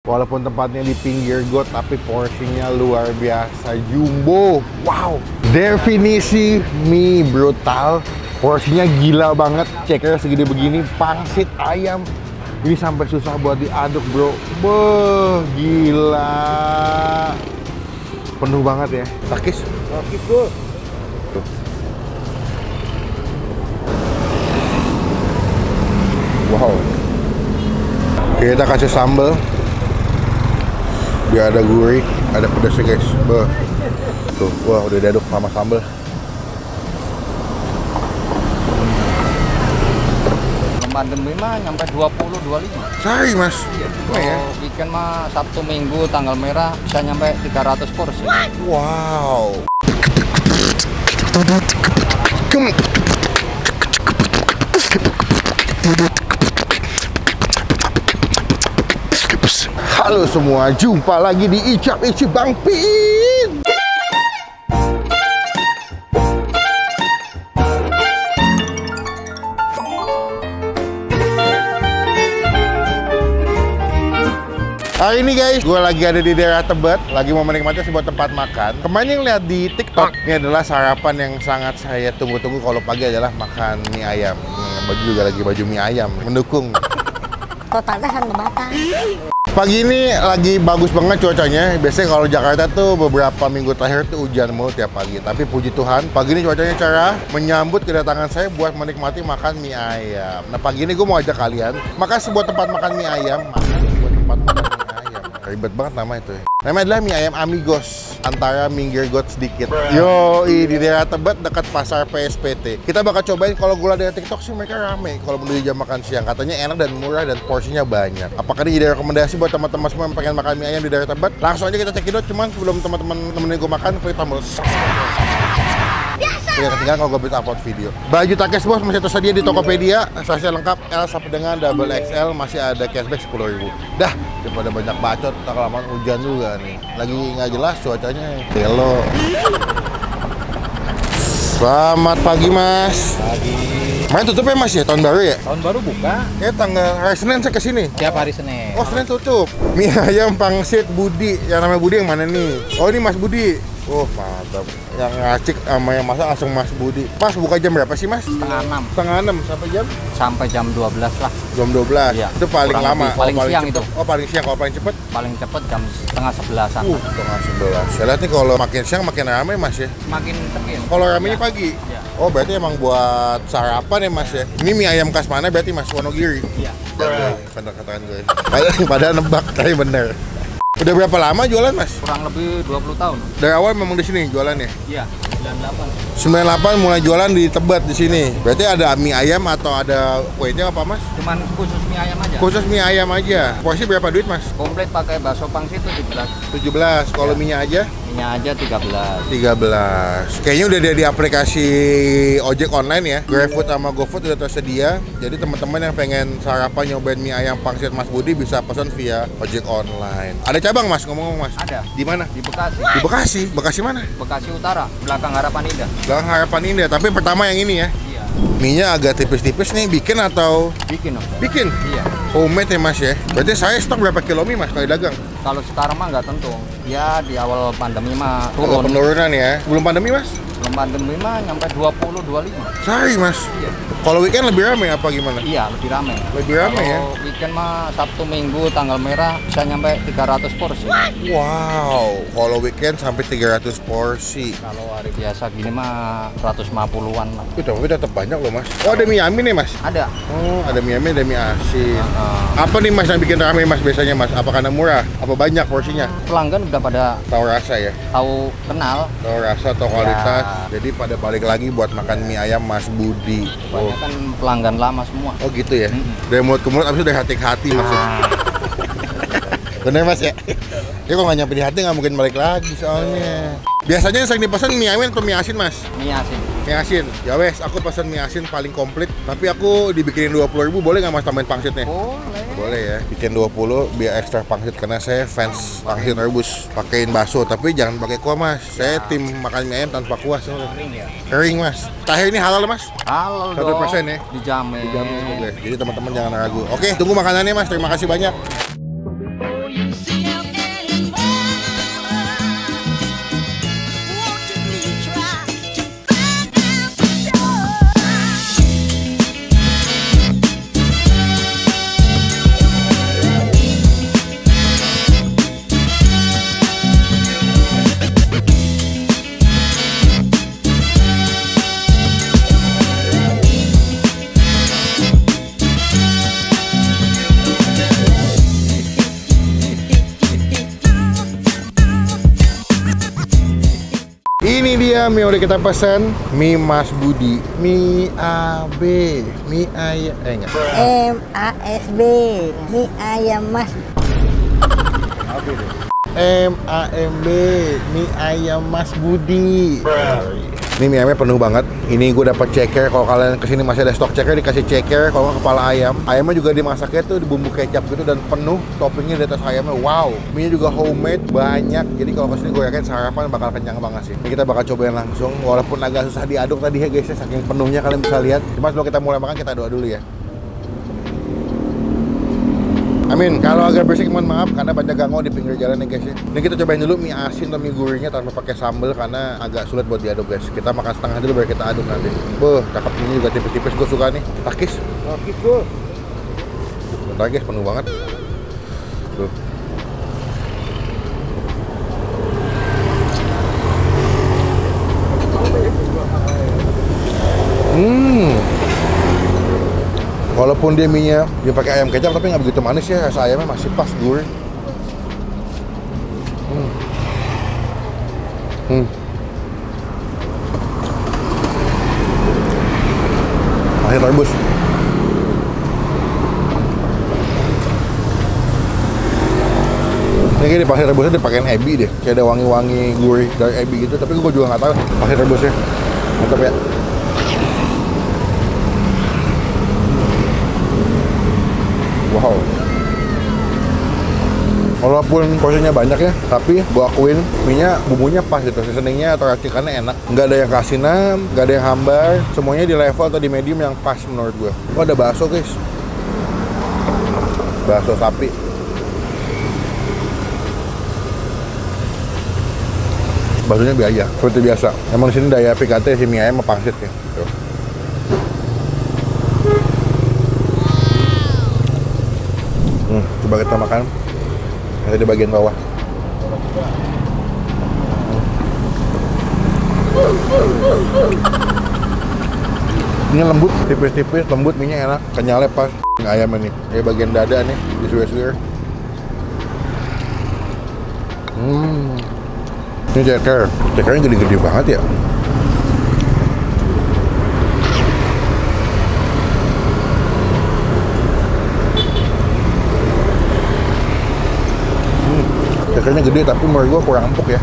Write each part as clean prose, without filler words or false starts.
Walaupun tempatnya di pinggir got, tapi porsinya luar biasa jumbo. Wow, definisi mie brutal. Porsinya gila banget. Cekernya segede begini, pangsit ayam. Ini sampai susah buat diaduk, bro. Beuh, gila. Penuh banget ya. Takis. Takis, bro. Tuh. Wow. Kita kasih sambal. Biar ada gurih, ada pedasnya guys. Beuh. Tuh, wah udah diaduk sama sambal. Pandemi mah nyampe 20-25. Sehari mas. Iya. Oh, ya? Weekend mah Sabtu Minggu tanggal merah bisa nyampe 300 porsi. Wow. Halo semua, jumpa lagi di Icap Icip Bang Pin. Hari ini guys, gue lagi ada di daerah Tebet, lagi mau menikmati sebuah tempat makan. Kemarin yang lihat di TikTok, ini adalah sarapan yang sangat saya tunggu-tunggu kalau pagi adalah makan mie ayam. Baju juga lagi baju mie ayam, mendukung. Totalnya kan ngebakar. Pagi ini lagi bagus banget cuacanya. Biasanya kalau Jakarta tuh beberapa minggu terakhir tuh hujan mulu tiap pagi. Tapi puji Tuhan, pagi ini cuacanya cerah, menyambut kedatangan saya buat menikmati makan mie ayam. Nah pagi ini gue mau ajak kalian makan sebuah tempat makan mie ayam. Ribet banget nama itu ya. Namanya adalah mie ayam Amigos, antara minggir got sedikit. Yoi, di daerah Tebet dekat pasar PSPT. Kita bakal cobain. Kalau gue lihat dari TikTok sih mereka rame kalau menuju jam makan siang. Katanya enak dan murah dan porsinya banyak. Apakah ini jadi rekomendasi buat teman-teman semua yang pengen makan mie ayam di daerah Tebet? Langsung aja kita cekidot. Cuman sebelum teman-teman nemenin gue makan, klik tombol tidak ketinggalan kalau gue bisa upload video. Baju Takes Bos masih tersedia di Tokopedia. Size lengkap L sampai dengan double XL, masih ada cashback 10.000. Dah, daripada banyak bacot, tak kelamaan hujan juga nih. Lagi nggak jelas cuacanya. Hello. Selamat pagi mas. Pagi. Main tutup ya mas ya, tahun baru ya? Tahun baru buka. Ya tanggal hari Senin saya kesini. Tiap hari Senin. Oh Senin tutup. Mie ayam pangsit Budi. Yang namanya Budi yang mana nih? Oh ini Mas Budi. Oh mantap. Yang ngacik sama yang masak langsung Mas Budi. Mas buka jam berapa sih mas? Setengah 6. Setengah 6 sampai jam? Sampai jam 12 lah. Jam 12? Iya. Itu paling Kurang lama? lebih. Paling siang cepet. itu. Oh paling siang, kalau paling cepet? Paling cepet jam setengah 11-an. Setengah 11. Saya lihat nih kalau makin siang makin ramai mas ya? Makin tekin. Kalau ramainya Ya. pagi? Iya. Oh berarti emang buat sarapan ya mas ya? Ini mie ayam khas mana berarti mas? Wonogiri? Iya. Katakan gue. Padahal nebak, tapi bener. Udah berapa lama jualan mas? Kurang lebih 20 tahun. Dari awal memang di sini jualannya? Iya. 98. 98 mulai jualan di Tebet di sini. Berarti ada mie ayam atau ada kuenya apa mas? Cuman khusus mie ayam aja. Khusus mie ayam aja. Porsi berapa duit mas? Komplit pakai bakso pangsit 17. 17. Kalau Ya. mie-nya aja? Mie aja 13. 13. Kayaknya udah ada di aplikasi ojek online ya. GrabFood sama GoFood udah tersedia. Jadi teman-teman yang pengen sarapan nyobain mie ayam pangsit Mas Budi bisa pesan via ojek online. Ada cabang mas, ngomong-ngomong mas? Ada. Di mana? Di Bekasi. Di Bekasi. Bekasi mana? Bekasi Utara, belakang Harapan Indah. Belakang Harapan Indah. Tapi pertama yang ini ya. Iya. Mie-nya agak tipis-tipis nih, bikin atau? Bikin om. Bikin? Iya. Homemade ya mas ya? Berarti saya stok berapa kilo mie mas kali dagang? Kalau sekarang mah nggak tentu. Ya di awal pandemi mah Agak turun. penurunan ya? Belum pandemi mas? Belum pandemi mah nyampe 20-25. Sehari mas? Iya. Kalau weekend lebih ramai apa gimana? Iya, lebih ramai. Lebih ramai ya? Kalau weekend mah Sabtu Minggu tanggal merah bisa nyampe 300 porsi. Wow, kalau weekend sampai 300 porsi. Kalau hari biasa gini mah 150-an lah. Tapi tetap banyak loh mas. Oh ada mie amin nih mas? Ada. Oh ada mie amin, ada mie asin. Nah, Apa nih mas yang bikin ramai mas biasanya mas? Apa karena murah? Apa banyak porsinya? pelanggan udah pada Tahu rasa ya? tahu kenal. Tahu rasa, tahu kualitas. Jadi pada balik lagi buat makan mie ayam Mas Budi. Banyak kan pelanggan lama semua. Oh gitu ya? Mm-mm. Dari mulut ke mulut abis itu dari hati ke hati maksudnya. Bener mas ya? Ya kalau nggak nyampe di hati nggak mungkin balik lagi soalnya. Biasanya yang sering dipesan mie ayam atau mie asin mas? Mie asin. Mie asin. Ya wes, aku pesan mie asin paling komplit. Tapi aku dibikinin 20.000, boleh nggak mas tambahin pangsitnya? Boleh. Boleh ya, bikin 20 biar ekstra pangsit karena saya fans pangsit rebus. Pakein bakso tapi jangan pakai kuah mas. Saya tim makan mie ayam tanpa kuah soalnya. Kering ya. Kering mas. Tahe ini halal mas? Halal 100% dong. ya? Dijamin. Dijamin. Oke. Jadi teman-teman jangan ragu. Oke, tunggu makanannya mas. Terima kasih banyak. you see him anymore. Won't you please try to find out for sure? Ini dia mie udah kita pesan, mie Mas Budi, mie AB, mie ayam, enggak. MASB, mie ayam Mas. MAMB, mie ayam Mas Budi. Ini mie ayamnya penuh banget. Ini gue dapat ceker. Kalau kalian kesini masih ada stok ceker, dikasih ceker. Kalau nggak kepala ayam. Ayamnya juga dimasaknya tuh di bumbu kecap gitu dan penuh toppingnya di atas ayamnya. Wow. Mie-nya juga homemade banyak. Jadi kalau kesini gue yakin sarapan bakal kenyang banget sih. Ini kita bakal cobain langsung. Walaupun agak susah diaduk tadi ya guys, saking penuhnya kalian bisa lihat. Cuma sebelum kita mulai makan kita doa dulu ya. Amin. Kalau agak bersih mohon maaf karena banyak ganggu di pinggir jalan nih guys ya. Ini kita cobain dulu mie asin atau mie gurihnya tanpa pakai sambal karena agak sulit buat diaduk guys. Kita makan setengah dulu baru kita aduk nanti. Cakep, ini juga tipis-tipis, gue suka nih. Takis. Takis gue. Bentar guys, penuh banget. Tuh. Walaupun dia mie-nya dia pakai ayam kecap tapi nggak begitu manis ya, rasa ayamnya masih pas gurih. Masih terbus. Ini kayak di pasir rebusnya dipakein ebi deh, kayak ada wangi-wangi gurih dari ebi gitu, tapi gue juga nggak tahu pasir rebusnya. Mantap ya. Wow. Walaupun porsinya banyak ya, tapi gua akuin mie-nya bumbunya pas gitu, seasoningnya atau racikannya enak. Nggak ada yang kasinan, nggak ada yang hambar, semuanya di level atau di medium yang pas menurut gua. Oh, ada bakso guys, bakso sapi. Baksonya biasa, seperti biasa. Emang di sini daya PKT si mie ayam sama pangsit ya. Tuh. Coba kita makan. Ada di bagian bawah. Ini lembut, tipis-tipis, lembut, minyak enak, kenyalnya pas. Ayam ini, kayak bagian dada nih, disuir-suir. Ini ceker, cekernya gede-gede banget ya. Cekernya gede tapi menurut gua kurang empuk ya.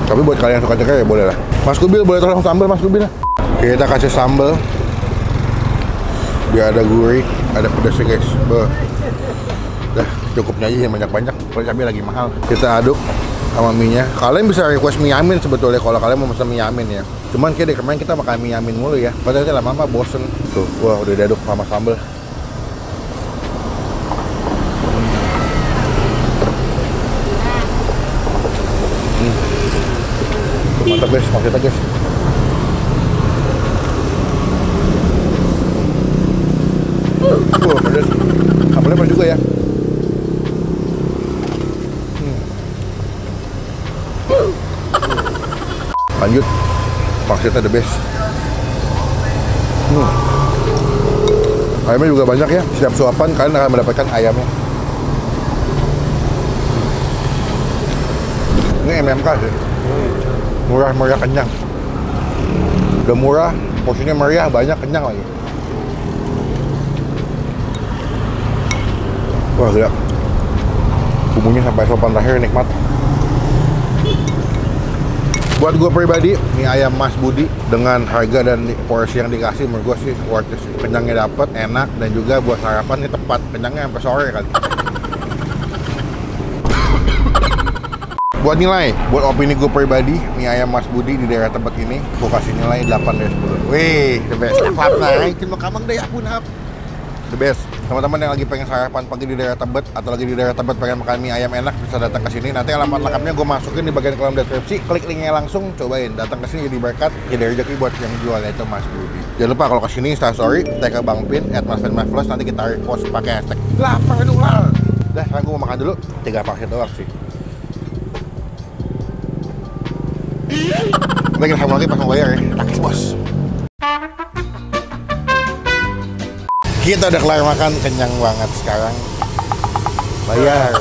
Tapi buat kalian yang suka ceker ya boleh lah. Mas Kubil boleh tolong sambal Mas Kubil. Kita kasih sambal biar ada gurih, ada pedasnya guys. Dah cukupnya aja yang banyak-banyak. Kalau cabai lagi mahal. Kita aduk sama mie-nya. Kalian bisa request mie yamin sebetulnya kalau kalian mau pesan mie yamin ya. Cuman kayak kemarin kita makan mie yamin mulu ya. Padahal lama-lama bosen. Tuh, wah udah diaduk sama sambal. Mantap guys, maksudnya guys. Pedas. Sambalnya pedas juga ya. Lanjut, pangsitnya the best. Ayamnya juga banyak ya. Setiap suapan kalian akan mendapatkan ayamnya. Ini MMK sih. Murah-murah kenyang. Udah murah, porsinya meriah, banyak, kenyang lagi. Wah gila. Bumbunya sampai sopan terakhir nikmat. Buat gue pribadi, mie ayam Mas Budi dengan harga dan porsi yang dikasih menurut gue sih worth it sih. Kenyangnya dapet, enak, dan juga buat sarapan ini tepat. Kenyangnya sampai sore kali. Buat nilai, buat opini gue pribadi, mie ayam Mas Budi di daerah tempat ini, gue kasih nilai 8 dari 10. Wih, the best. Clap naik, cuma kamang deh, apun ap. the best. Teman-teman yang lagi pengen sarapan pagi di daerah Tebet atau lagi di daerah Tebet pengen makan mie ayam enak bisa datang ke sini. Nanti alamat lengkapnya gue masukin di bagian kolom deskripsi. Klik linknya langsung, cobain. Datang ke sini jadi berkat, jadi rezeki buat yang jual yaitu Mas Budi. Jangan lupa kalau ke sini Instastory, tag ke Bang Pin @masfinmyvlogs, nanti kita repost pakai hashtag lapar ular. Dah, sekarang gue mau makan dulu. 3 pangsit doang sih. Kita sama lagi pas mau bayar ya. Takis bos. Kita udah kelar makan, kenyang banget sekarang. Bayar.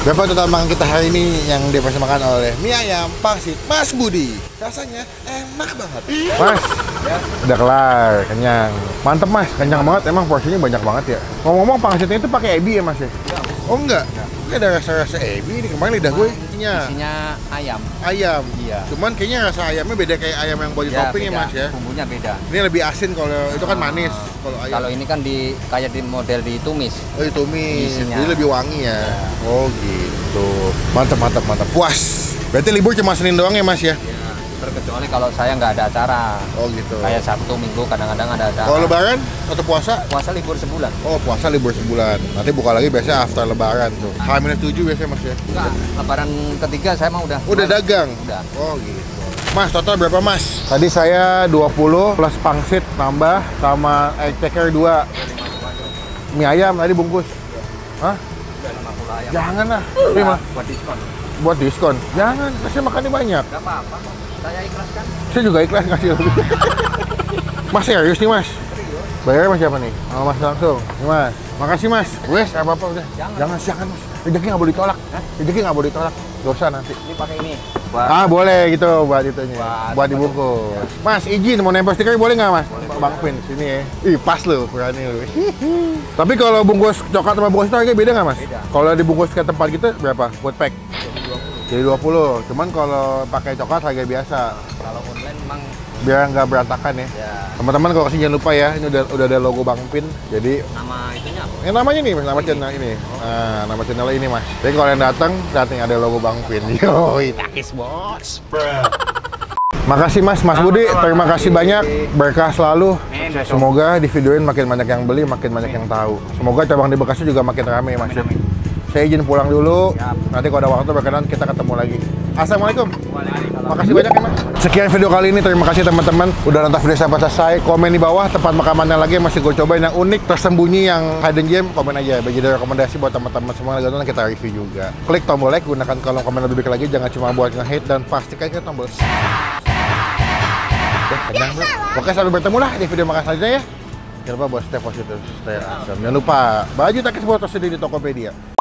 Berapa total makan kita hari ini yang dipersembahkan oleh mie ayam pangsit Mas Budi. Rasanya enak banget. Mas, ya. Udah kelar, kenyang. Mantep Mas, kenyang banget. Emang porsinya banyak banget ya. Ngomong-ngomong pangsitnya itu pakai ebi ya Mas ya? Oh enggak? Ini ada rasa-rasa ebi. Ini kemarin lidah gue Isinya ayam. Ayam. Iya. Cuman kayaknya rasa ayamnya beda kayak ayam yang buat di topping ya beda. Mas ya. Bumbunya beda. Ini lebih asin, kalau itu kan manis. Kalau ayam. Kalau ini kan kayak di model ditumis. Oh ditumis, Isinya. jadi lebih wangi ya. Oh gitu. Mantap, mantap, mantap. Puas. Berarti libur cuma Senin doang ya Mas ya? Ya, terkecuali kalau saya nggak ada acara. Oh gitu. Kayak Sabtu, Minggu kadang-kadang ada acara. Kalau Lebaran atau puasa? Puasa libur sebulan. Oh puasa libur sebulan. Nanti buka lagi biasanya after Lebaran tuh. H-7 biasanya Mas ya? Enggak, lebaran ketiga saya mah udah. Udah dagang? Udah. Oh gitu. Mas, total berapa Mas? Tadi saya 20 plus pangsit nambah sama egg checker 2. Mie ayam tadi bungkus. Hah? Udah 50 ayam. Jangan lah. Ini mah Buat diskon. buat diskon. Jangan, saya makannya banyak. Enggak apa-apa kok. Saya ikhlaskan. Saya juga ikhlas ngasih lebih. Mas serius nih Mas? Bayarnya Mas siapa nih? Sama Mas langsung. Nih Mas. Makasih Mas. Wes, apa-apa udah. Jangan Mas. Rezeki nggak boleh ditolak. Rezeki nggak boleh ditolak. Dosa nanti. Ini pakai ini. Ah boleh gitu buat itunya. Buat dibungkus. Mas izin mau nempel stiker boleh nggak Mas? Bang Pin sini ya. Ih pas lu kurangnya lu. Tapi kalau bungkus coklat sama bungkus itu harganya beda nggak Mas? Beda. Kalau dibungkus ke tempat gitu berapa? Buat pack? Jadi 20. Cuman kalau pakai coklat harga biasa. Kalau online memang Biar nggak berantakan ya. ya Teman-teman kalau kesini jangan lupa ya, ini udah ada logo Bang Pin. Jadi nama itunya apa? namanya nih, nama channel ini. Nah, nama channel ini Mas. Jadi kalau yang datang ada logo Bang Pin. Yoi, takis bos. Makasih Mas Budi, terima kasih banyak. Berkah selalu. Semoga di videoin makin banyak yang beli, makin banyak yang tahu. Semoga cabang di Bekasi juga makin ramai Mas. Saya izin pulang dulu. Nanti kalau ada waktu berkenan kita ketemu lagi. Assalamualaikum. Makasih banyak ya Mas. Sekian video kali ini, terima kasih teman-teman udah nonton video sampai selesai. Komen di bawah tempat makamannya lagi yang masih gue cobain yang unik, tersembunyi, yang hidden gem, komen aja. Biar jadi rekomendasi buat teman-teman semua yang nonton, kita review juga. Klik tombol like, gunakan kolom komen lebih baik lagi, jangan cuma buat nge-hate, dan pastikan klik tombol kenyang bro. Oke, sampai bertemu lah di video makan selanjutnya ya. Jangan lupa buat stay positif, stay awesome. Jangan lupa baju takis buat tersedia di Tokopedia.